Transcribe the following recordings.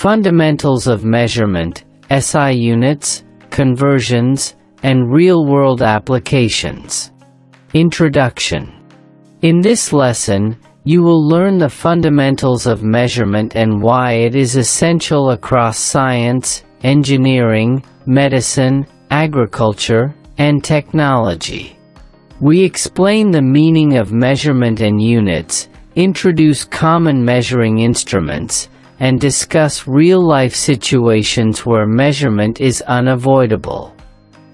Fundamentals of measurement, SI units, conversions, and real-world applications. Introduction. In this lesson, you will learn the fundamentals of measurement and why it is essential across science, engineering, medicine, agriculture, and technology. We explain the meaning of measurement and units, introduce common measuring instruments, and discuss real-life situations where measurement is unavoidable.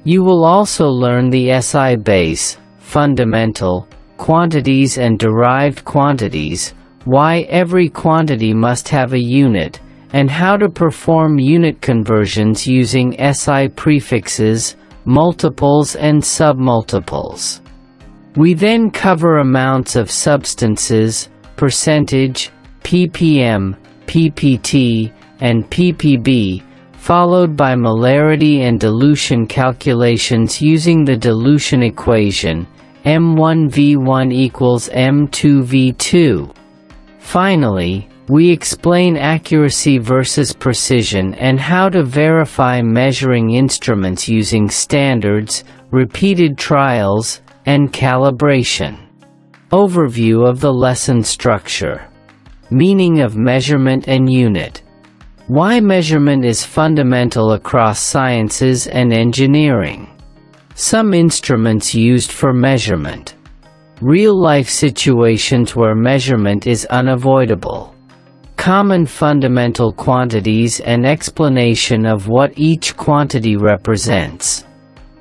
You will also learn the SI base, fundamental, quantities and derived quantities, why every quantity must have a unit, and how to perform unit conversions using SI prefixes, multiples and submultiples. We then cover amounts of substances, percentage, ppm, ppt, and ppb, followed by molarity and dilution calculations using the dilution equation, M₁V₁ equals M₂V₂. Finally, we explain accuracy versus precision and how to verify measuring instruments using standards, repeated trials, and calibration. Overview of the lesson structure. Meaning of measurement and unit. Why measurement is fundamental across sciences and engineering. Some instruments used for measurement. Real-life situations where measurement is unavoidable. Common fundamental quantities and explanation of what each quantity represents.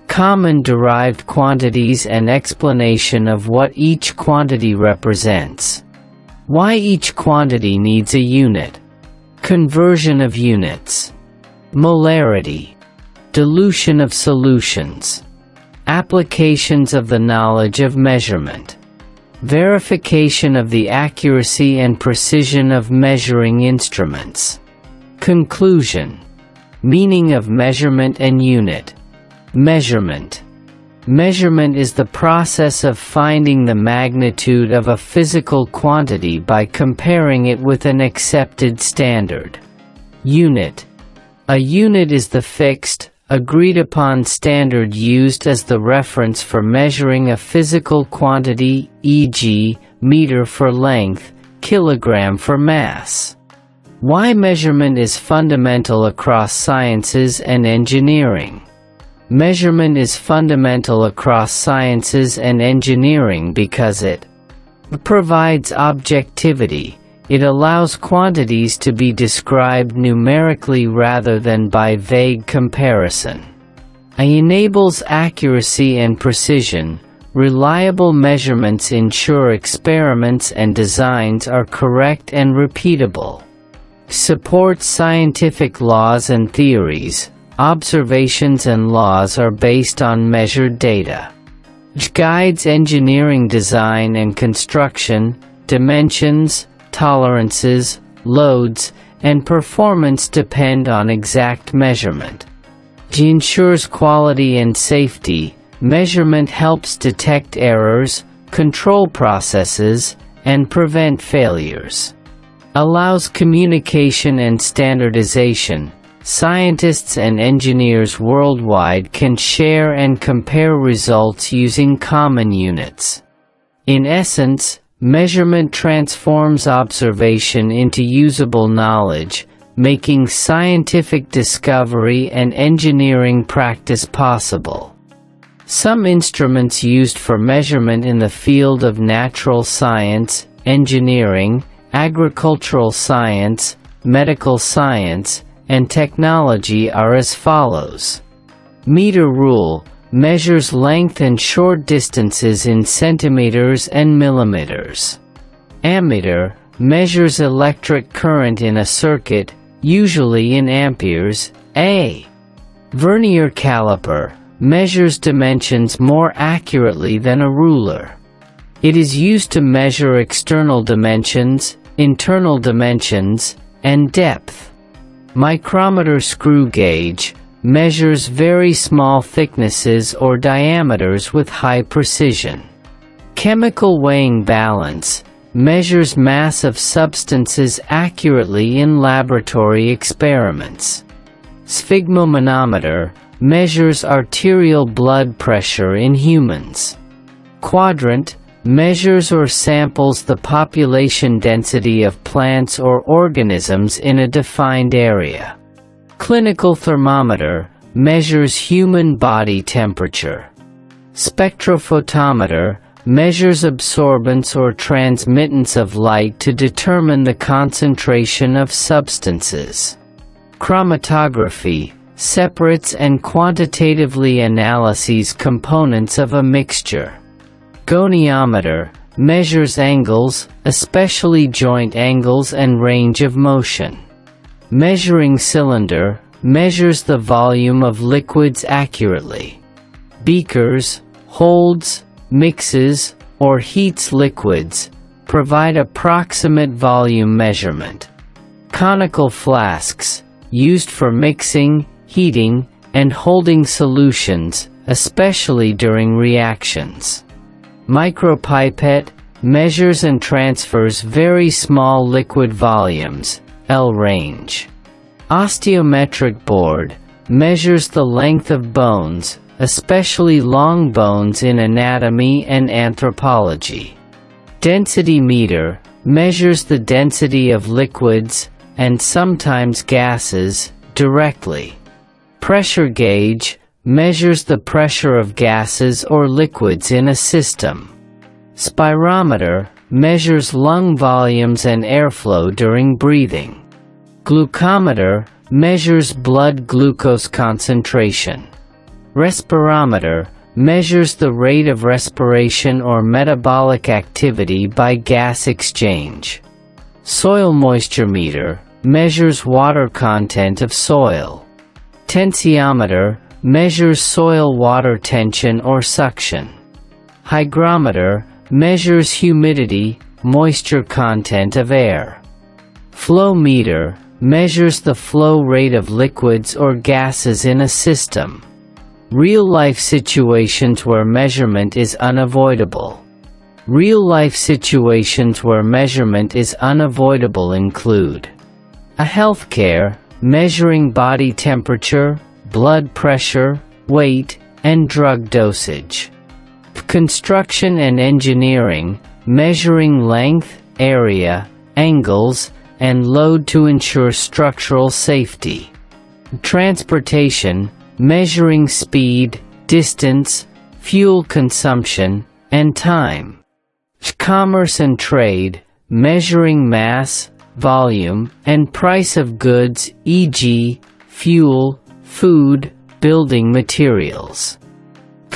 Common derived quantities and explanation of what each quantity represents. Why each quantity needs a unit. Conversion of units. Molarity. Dilution of solutions. Applications of the knowledge of measurement. Verification of the accuracy and precision of measuring instruments. Conclusion. Meaning of measurement and unit. Measurement. Measurement is the process of finding the magnitude of a physical quantity by comparing it with an accepted standard. Unit. A unit is the fixed, agreed-upon standard used as the reference for measuring a physical quantity, e.g., meter for length, kilogram for mass. Why measurement is fundamental across sciences and engineering. Measurement is fundamental across sciences and engineering because it provides objectivity. It allows quantities to be described numerically rather than by vague comparison. It enables accuracy and precision. Reliable measurements ensure experiments and designs are correct and repeatable. Supports scientific laws and theories. Observations and laws are based on measured data. Guides engineering design and construction. Dimensions, tolerances, loads, and performance depend on exact measurement. Ensures quality and safety. Measurement helps detect errors, control processes, and prevent failures. Allows communication and standardization. Scientists and engineers worldwide can share and compare results using common units. In essence, measurement transforms observation into usable knowledge, making scientific discovery and engineering practice possible. Some instruments used for measurement in the field of natural science, engineering, agricultural science, medical science, and technology are as follows. Meter rule measures length and short distances in centimeters and millimeters. Ammeter measures electric current in a circuit, usually in amperes. A vernier caliper measures dimensions more accurately than a ruler. It is used to measure external dimensions, internal dimensions, and depth. Micrometer screw gauge measures very small thicknesses or diameters with high precision. Chemical weighing balance measures mass of substances accurately in laboratory experiments. Sphygmomanometer measures arterial blood pressure in humans. Quadrant measures or samples the population density of plants or organisms in a defined area. Clinical thermometer measures human body temperature. Spectrophotometer measures absorbance or transmittance of light to determine the concentration of substances. Chromatography separates and quantitatively analyses components of a mixture. Goniometer measures angles, especially joint angles and range of motion. Measuring cylinder measures the volume of liquids accurately. Beakers holds, mixes, or heats liquids, provide approximate volume measurement. Conical flasks used for mixing, heating, and holding solutions, especially during reactions. Micropipette measures and transfers very small liquid volumes, L range. Osteometric board measures the length of bones, especially long bones in anatomy and anthropology. Density meter measures the density of liquids, and sometimes gases, directly. Pressure gauge measures the pressure of gases or liquids in a system. Spirometer measures lung volumes and airflow during breathing. Glucometer measures blood glucose concentration. Respirometer measures the rate of respiration or metabolic activity by gas exchange. Soil moisture meter measures water content of soil. Tensiometer measures soil water tension or suction. Hygrometer measures humidity, moisture content of air. Flow meter measures the flow rate of liquids or gases in a system. Real-life situations where measurement is unavoidable. Real-life situations where measurement is unavoidable include a healthcare, measuring body temperature, blood pressure, weight, and drug dosage. Construction and engineering, measuring length, area, angles, and load to ensure structural safety. Transportation, measuring speed, distance, fuel consumption, and time. Commerce and trade, measuring mass, volume, and price of goods, e.g., fuel, food, building materials.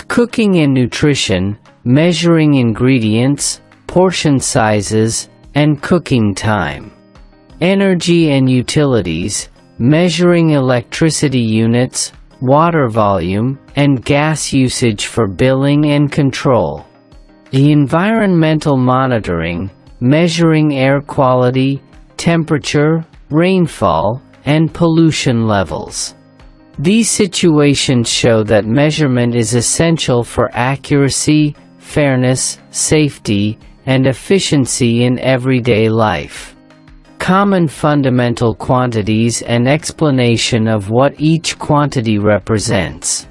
Cooking and nutrition, measuring ingredients, portion sizes, and cooking time. Energy and utilities, measuring electricity units, water volume, and gas usage for billing and control. The environmental monitoring, measuring air quality, temperature, rainfall, and pollution levels. These situations show that measurement is essential for accuracy, fairness, safety, and efficiency in everyday life. Common fundamental quantities and explanation of what each quantity represents.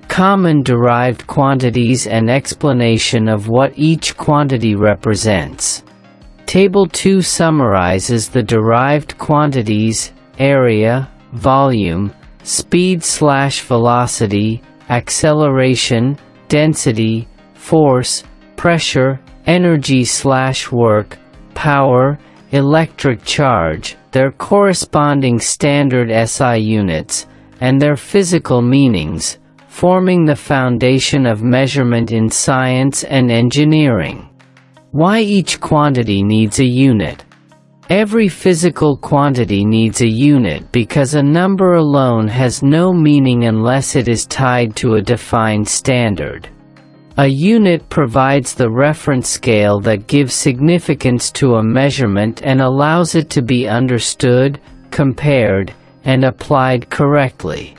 Common derived quantities and explanation of what each quantity represents. Table 2 summarizes the derived quantities: area, volume, speed/velocity, acceleration, density, force, pressure, energy/work, power, electric charge, their corresponding standard SI units, and their physical meanings, forming the foundation of measurement in science and engineering. Why each quantity needs a unit. Every physical quantity needs a unit because a number alone has no meaning unless it is tied to a defined standard. A unit provides the reference scale that gives significance to a measurement and allows it to be understood, compared, and applied correctly.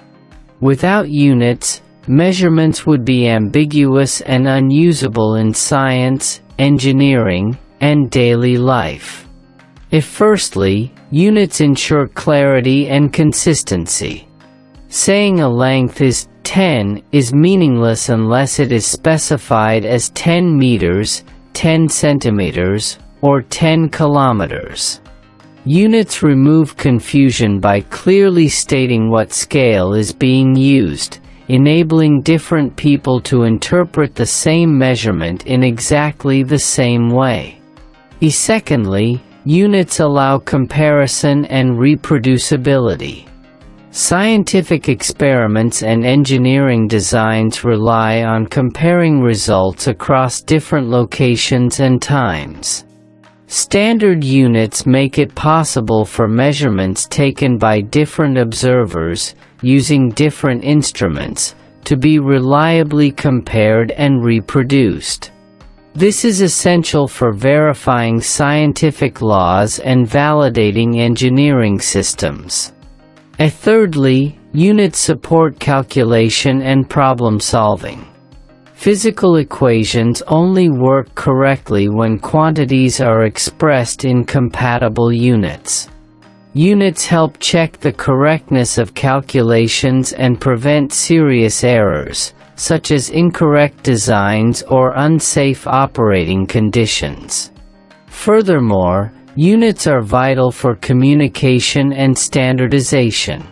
Without units, measurements would be ambiguous and unusable in science, engineering, and daily life. Firstly, units ensure clarity and consistency. Saying a length is 10 is meaningless unless it is specified as 10 meters, 10 centimeters, or 10 kilometers. Units remove confusion by clearly stating what scale is being used, enabling different people to interpret the same measurement in exactly the same way. Secondly, units allow comparison and reproducibility. Scientific experiments and engineering designs rely on comparing results across different locations and times. Standard units make it possible for measurements taken by different observers, using different instruments, to be reliably compared and reproduced. This is essential for verifying scientific laws and validating engineering systems. Thirdly, units support calculation and problem solving. Physical equations only work correctly when quantities are expressed in compatible units. Units help check the correctness of calculations and prevent serious errors, such as incorrect designs or unsafe operating conditions. Furthermore, units are vital for communication and standardization.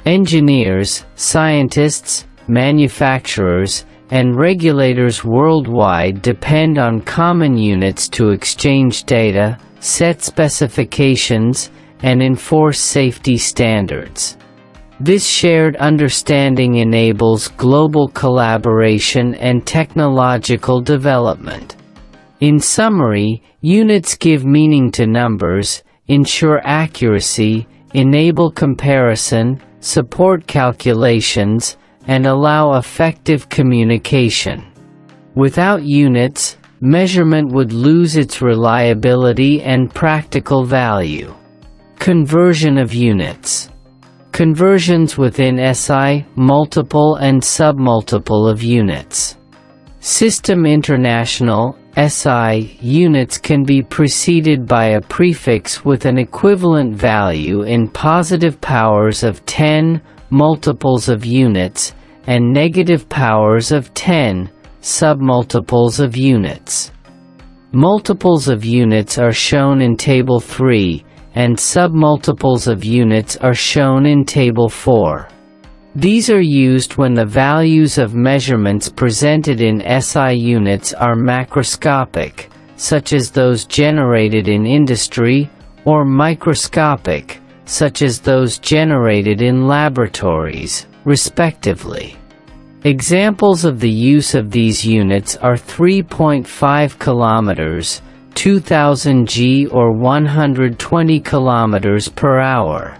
Engineers, scientists, manufacturers, and regulators worldwide depend on common units to exchange data, set specifications, and enforce safety standards. This shared understanding enables global collaboration and technological development. In summary, units give meaning to numbers, ensure accuracy, enable comparison, support calculations, and allow effective communication. Without units, measurement would lose its reliability and practical value. Conversion of units. Conversions within SI, multiple and submultiple of units. System International SI units can be preceded by a prefix with an equivalent value in positive powers of 10, multiples of units, and negative powers of 10, submultiples of units. Multiples of units are shown in Table 3, and submultiples of units are shown in Table 4. These are used when the values of measurements presented in SI units are macroscopic, such as those generated in industry, or microscopic, such as those generated in laboratories, respectively. Examples of the use of these units are 3.5 kilometers, 2000 g or 120 kilometers per hour.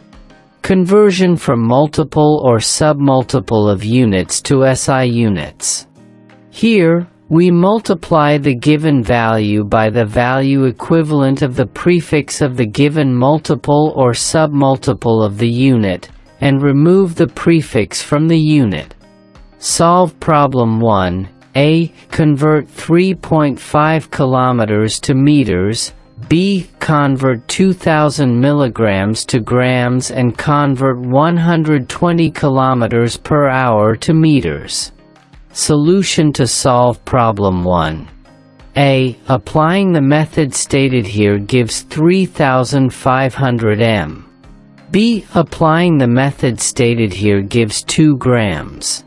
Conversion from multiple or submultiple of units to SI units. Here, we multiply the given value by the value equivalent of the prefix of the given multiple or submultiple of the unit, and remove the prefix from the unit. Solve problem 1. A. Convert 3.5 kilometers to meters. B. Convert 2000 milligrams to grams and convert 120 kilometers per hour to meters. Solution to solve problem 1. A. Applying the method stated here gives 3,500 m. B. Applying the method stated here gives 2 grams.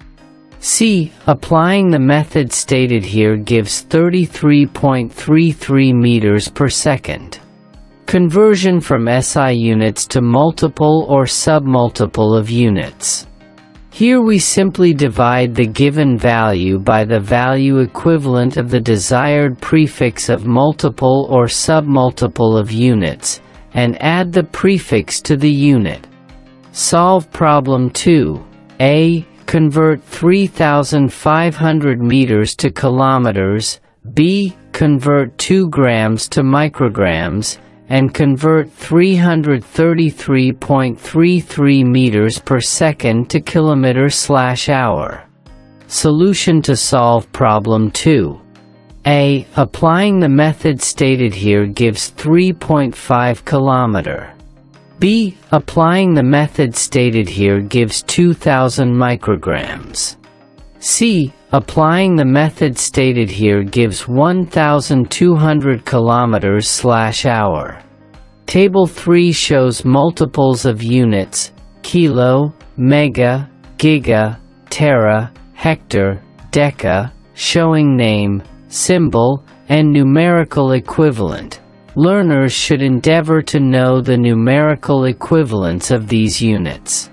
C. Applying the method stated here gives 33.33 meters per second. Conversion from SI units to multiple or submultiple of units. Here we simply divide the given value by the value equivalent of the desired prefix of multiple or submultiple of units, and add the prefix to the unit. Solve problem 2. A. Convert 3,500 meters to kilometers. B. Convert 2 grams to micrograms, and convert 333.33 meters per second to kilometer/hour. Solution to solve problem 2. A. Applying the method stated here gives 3.5 km. B. Applying the method stated here gives 2000 micrograms. C. Applying the method stated here gives 1200 km/h. Table 3 shows multiples of units: kilo, mega, giga, tera, hectare, deca, showing name, symbol, and numerical equivalent. Learners should endeavor to know the numerical equivalents of these units.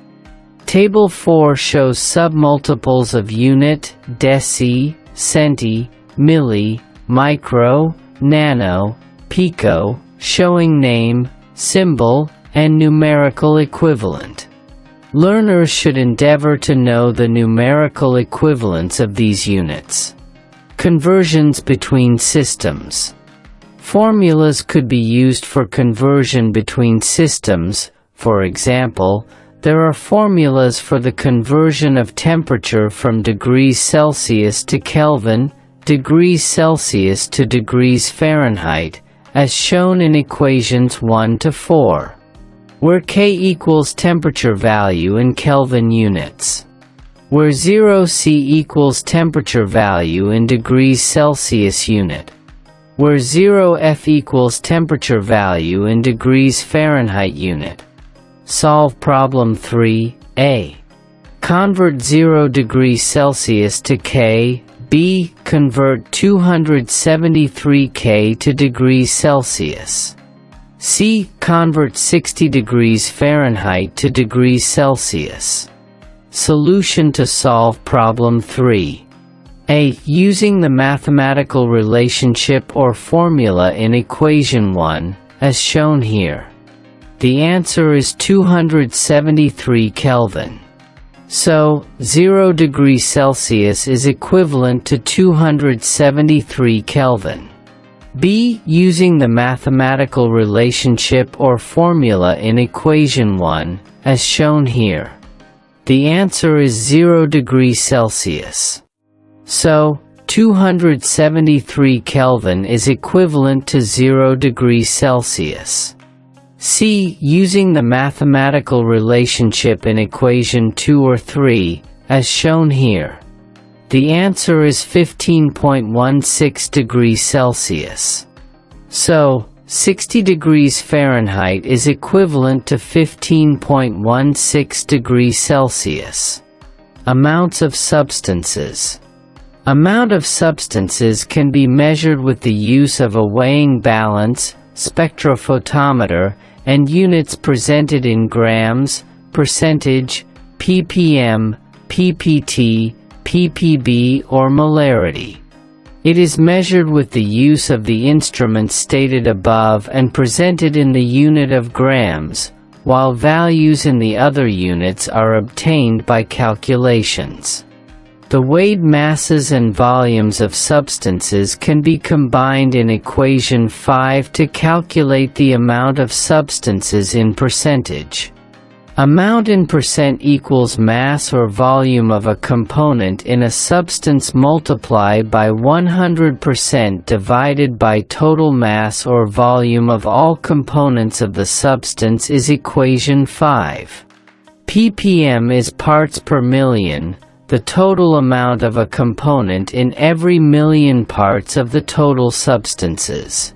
Table 4 shows submultiples of unit, deci, centi, milli, micro, nano, pico, showing name, symbol, and numerical equivalent. Learners should endeavor to know the numerical equivalents of these units. Conversions between systems. Formulas could be used for conversion between systems. For example, there are formulas for the conversion of temperature from degrees Celsius to Kelvin, degrees Celsius to degrees Fahrenheit, as shown in equations 1 to 4, where K equals temperature value in Kelvin units, where 0 C equals temperature value in degrees Celsius unit, where 0 F equals temperature value in degrees Fahrenheit unit. Solve problem 3, A. Convert 0 degrees Celsius to K. B. Convert 273 K to degrees Celsius. C. Convert 60 degrees Fahrenheit to degrees Celsius. Solution to solve problem 3. A. Using the mathematical relationship or formula in equation 1, as shown here. The answer is 273 Kelvin. So, 0 degrees Celsius is equivalent to 273 Kelvin. B. Using the mathematical relationship or formula in equation 1, as shown here. The answer is 0 degrees Celsius. So, 273 Kelvin is equivalent to 0 degrees Celsius. C. Using the mathematical relationship in equation 2 or 3, as shown here. The answer is 15.16 degrees Celsius. So, 60 degrees Fahrenheit is equivalent to 15.16 degrees Celsius. Amounts of substances. Amount of substances can be measured with the use of a weighing balance, spectrophotometer, and units presented in grams, percentage, ppm, ppt, ppb or molarity. It is measured with the use of the instruments stated above and presented in the unit of grams, while values in the other units are obtained by calculations. The weighed masses and volumes of substances can be combined in equation 5 to calculate the amount of substances in percentage. Amount in percent equals mass or volume of a component in a substance multiplied by 100% divided by total mass or volume of all components of the substance is equation 5. ppm is parts per million, the total amount of a component in every million parts of the total substances.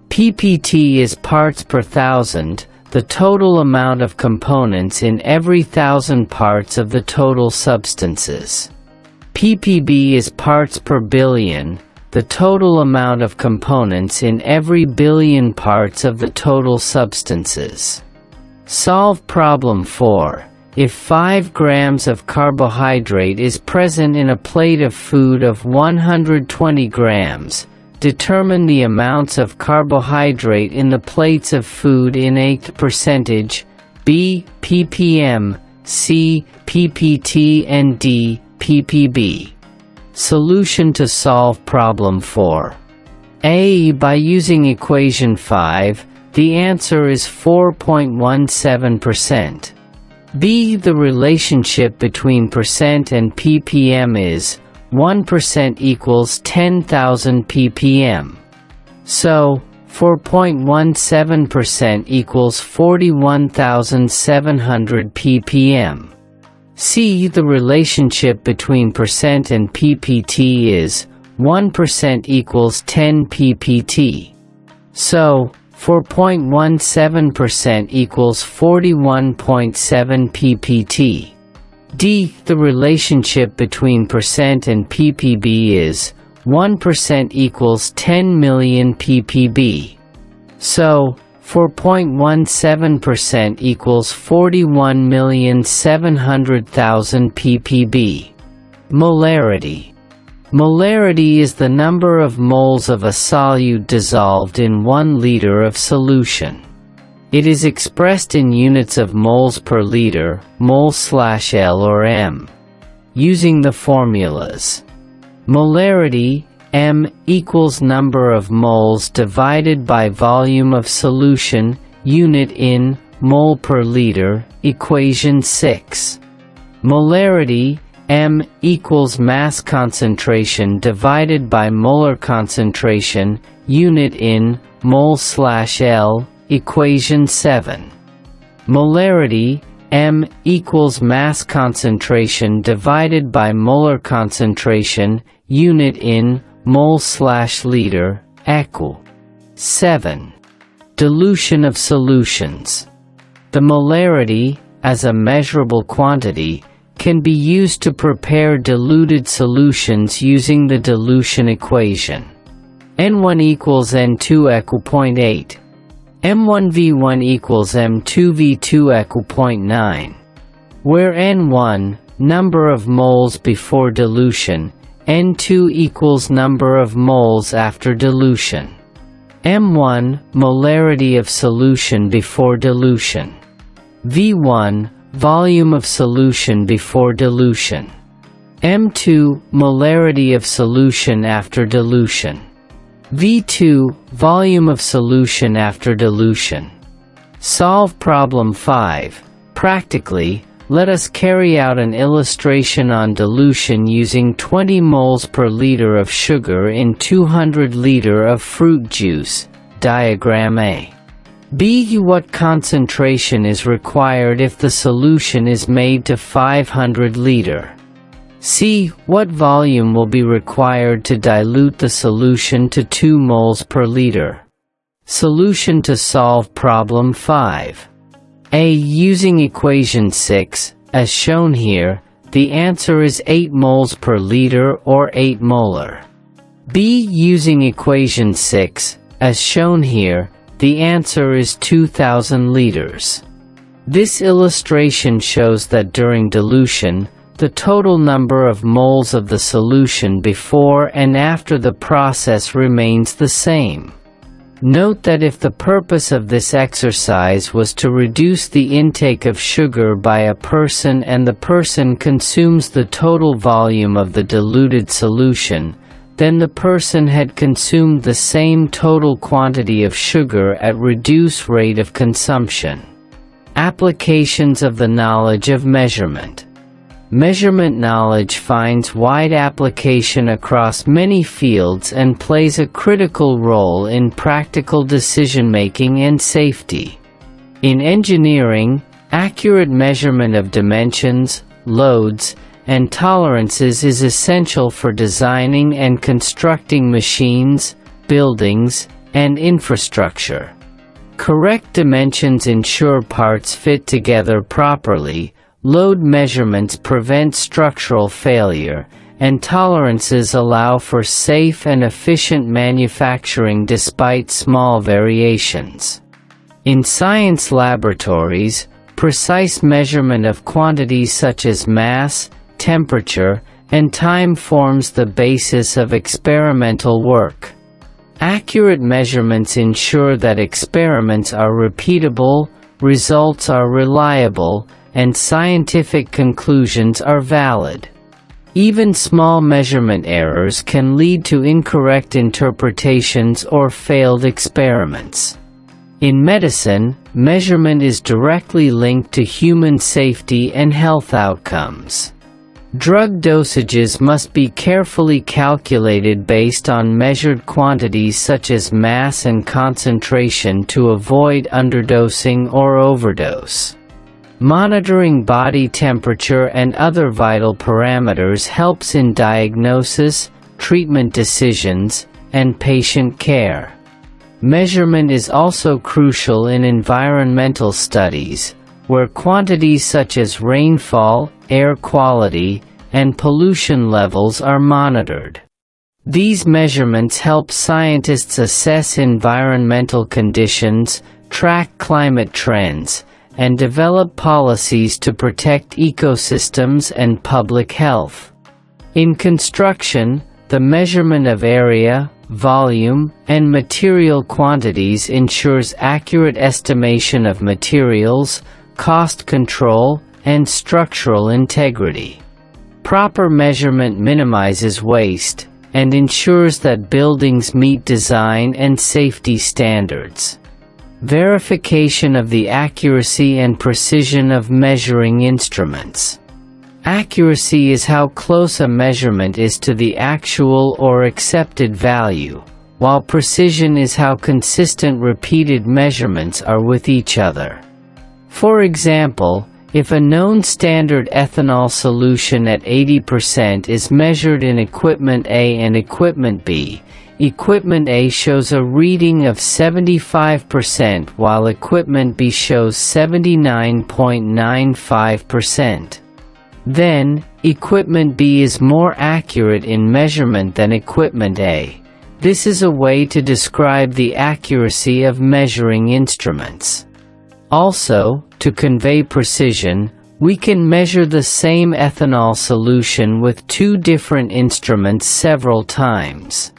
ppt is parts per thousand, the total amount of components in every 1,000 parts of the total substances. ppb is parts per billion, the total amount of components in every billion parts of the total substances. Solve problem 4. If 5 grams of carbohydrate is present in a plate of food of 120 grams, determine the amounts of carbohydrate in the plates of food in a percentage, B. ppm, C. ppt and D. ppb. Solution to solve problem 4. A. By using equation 5, the answer is 4.17%. B. The relationship between percent and ppm is 1% equals 10,000 ppm. So, 4.17% equals 41,700 ppm. See, the relationship between percent and ppt is 1% equals 10 ppt. So, 4.17% equals 41.7 ppt. D. The relationship between percent and ppb is 1% equals 10 million ppb. So, 4.17% equals 41,700,000 ppb. Molarity. Molarity is the number of moles of a solute dissolved in 1 liter of solution. It is expressed in units of moles per liter, mol/L or m, using the formulas. Molarity, m, equals number of moles divided by volume of solution, unit in, mole per liter, equation 6. Molarity, m, equals mass concentration divided by molar concentration, unit in, mol/L, equation 7. Molarity, m, equals mass concentration divided by molar concentration, unit in, mol/liter, equal. 7. Dilution of solutions. The molarity, as a measurable quantity, can be used to prepare diluted solutions using the dilution equation. N1 equals N2 equal 0.8. M₁V₁ equals M₂V₂ equal 0.9. Where N1, number of moles before dilution, N2 equals number of moles after dilution. M1, molarity of solution before dilution. V1, volume of solution before dilution. M2, molarity of solution after dilution. V2, volume of solution after dilution. Solve problem 5. Practically, let us carry out an illustration on dilution using 20 moles per liter of sugar in 200 liter of fruit juice. Diagram A. B. What concentration is required if the solution is made to 500 liter? C. What volume will be required to dilute the solution to 2 moles per liter? Solution to solve problem 5. A. Using equation 6, as shown here, the answer is 8 moles per liter or 8 molar. B. Using equation 6, as shown here, the answer is 2000 liters. This illustration shows that during dilution, the total number of moles of the solution before and after the process remains the same. Note that if the purpose of this exercise was to reduce the intake of sugar by a person and the person consumes the total volume of the diluted solution, then the person had consumed the same total quantity of sugar at reduced rate of consumption. Applications of the knowledge of measurement. Measurement knowledge finds wide application across many fields and plays a critical role in practical decision-making and safety. In engineering, accurate measurement of dimensions, loads, and tolerances is essential for designing and constructing machines, buildings, and infrastructure. Correct dimensions ensure parts fit together properly. Load measurements prevent structural failure, and tolerances allow for safe and efficient manufacturing despite small variations. In science laboratories, precise measurement of quantities such as mass, temperature, and time forms the basis of experimental work. Accurate measurements ensure that experiments are repeatable, results are reliable, and scientific conclusions are valid. Even small measurement errors can lead to incorrect interpretations or failed experiments. In medicine, measurement is directly linked to human safety and health outcomes. Drug dosages must be carefully calculated based on measured quantities such as mass and concentration to avoid underdosing or overdose. Monitoring body temperature and other vital parameters helps in diagnosis, treatment decisions, and patient care. Measurement is also crucial in environmental studies, where quantities such as rainfall, air quality, and pollution levels are monitored. These measurements help scientists assess environmental conditions, track climate trends, and develop policies to protect ecosystems and public health. In construction, the measurement of area, volume, and material quantities ensures accurate estimation of materials, cost control, and structural integrity. Proper measurement minimizes waste and ensures that buildings meet design and safety standards. Verification of the accuracy and precision of measuring instruments. Accuracy is how close a measurement is to the actual or accepted value, while precision is how consistent repeated measurements are with each other. For example, if a known standard ethanol solution at 80% is measured in equipment A and equipment B, equipment A shows a reading of 75% while equipment B shows 79.95%. Then, equipment B is more accurate in measurement than equipment A. This is a way to describe the accuracy of measuring instruments. Also, to convey precision, we can measure the same ethanol solution with two different instruments several times.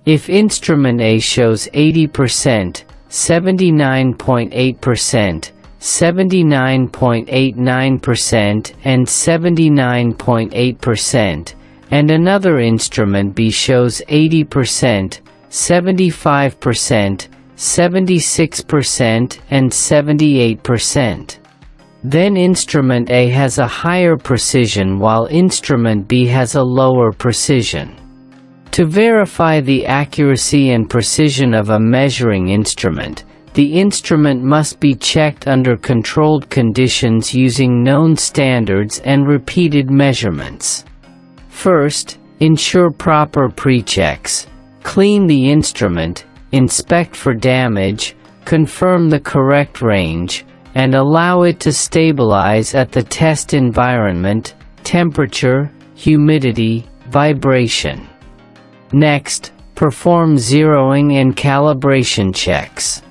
If instrument A shows 80%, 79.8%, 79.89% and 79.8%, and another instrument B shows 80%, 75%, 76% and 78%. Then instrument A has a higher precision while instrument B has a lower precision. To verify the accuracy and precision of a measuring instrument, the instrument must be checked under controlled conditions using known standards and repeated measurements. First, ensure proper pre-checks. Clean the instrument, inspect for damage, confirm the correct range, and allow it to stabilize at the test environment, temperature, humidity, vibration. Next, perform zeroing and calibration checks.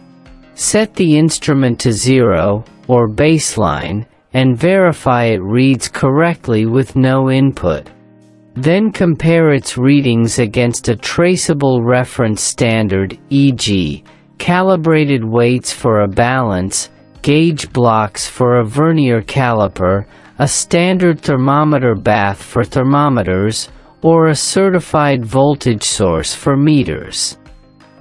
Set the instrument to 0, or baseline, and verify it reads correctly with no input. Then compare its readings against a traceable reference standard, e.g., calibrated weights for a balance, gauge blocks for a vernier caliper, a standard thermometer bath for thermometers, or a certified voltage source for meters.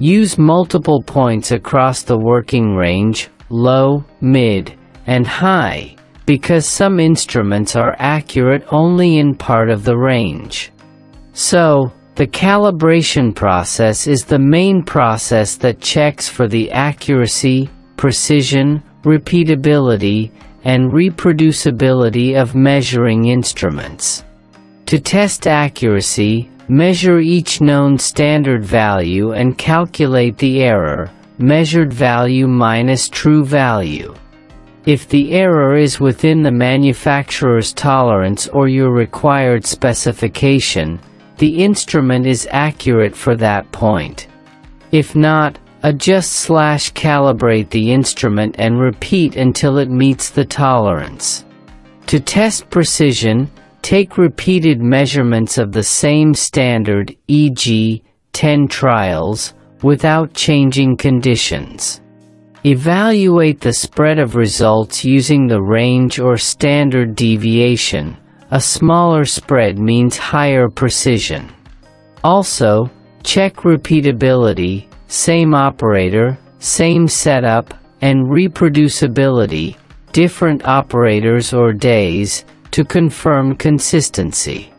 Use multiple points across the working range, low, mid, and high, because some instruments are accurate only in part of the range. So, the calibration process is the main process that checks for the accuracy, precision, repeatability, and reproducibility of measuring instruments. To test accuracy, measure each known standard value and calculate the error, measured value minus true value. If the error is within the manufacturer's tolerance or your required specification, the instrument is accurate for that point. If not, adjust/calibrate the instrument and repeat until it meets the tolerance. To test precision, take repeated measurements of the same standard, e.g., 10 trials, without changing conditions. Evaluate the spread of results using the range or standard deviation. A smaller spread means higher precision. Also, check repeatability, same operator, same setup, and reproducibility, different operators or days, to confirm consistency.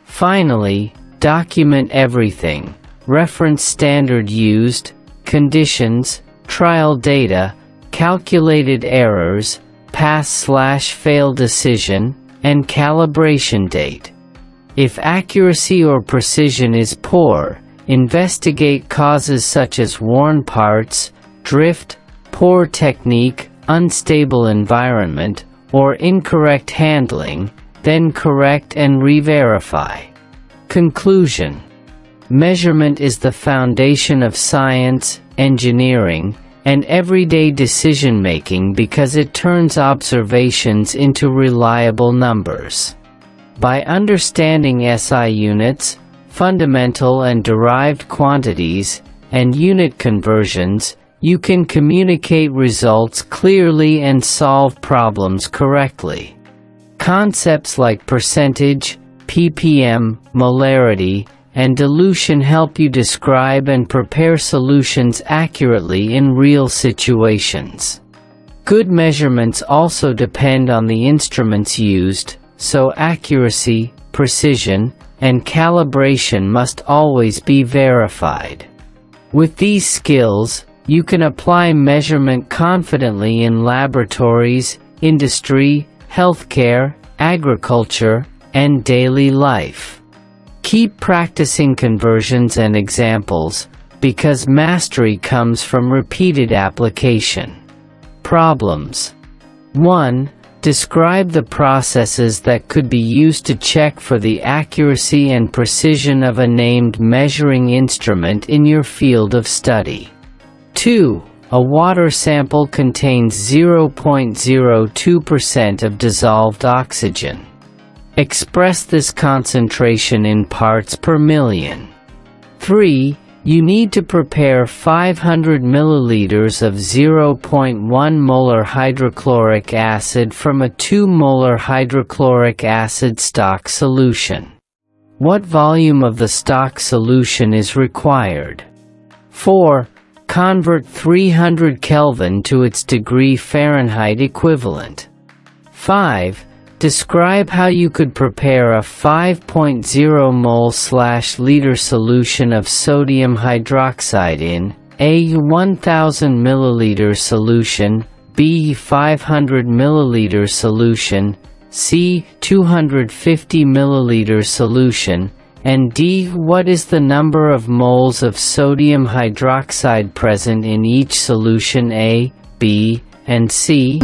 Finally, document everything: reference standard used, conditions, trial data, calculated errors, pass/fail decision, and calibration date. If accuracy or precision is poor, investigate causes such as worn parts, drift, poor technique, unstable environment, or incorrect handling, then correct and re-verify. Conclusion: measurement is the foundation of science, engineering, and everyday decision-making because it turns observations into reliable numbers. By understanding SI units, fundamental and derived quantities, and unit conversions, you can communicate results clearly and solve problems correctly. Concepts like percentage, ppm, molarity, and dilution help you describe and prepare solutions accurately in real situations. Good measurements also depend on the instruments used, so accuracy, precision, and calibration must always be verified. With these skills, you can apply measurement confidently in laboratories, industry, healthcare, agriculture, and daily life. Keep practicing conversions and examples, because mastery comes from repeated application. Problems. 1. Describe the processes that could be used to check for the accuracy and precision of a named measuring instrument in your field of study. 2. A water sample contains 0.02% of dissolved oxygen. Express this concentration in parts per million. 3. You need to prepare 500 milliliters of 0.1 molar hydrochloric acid from a 2 molar hydrochloric acid stock solution. What volume of the stock solution is required? 4. Convert 300 Kelvin to its degree Fahrenheit equivalent. 5. Describe how you could prepare a 5.0 mol/liter solution of sodium hydroxide in A 1000 milliliter solution, B 500 milliliter solution, C 250 milliliter solution, and D. What is the number of moles of sodium hydroxide present in each solution A, B, and C?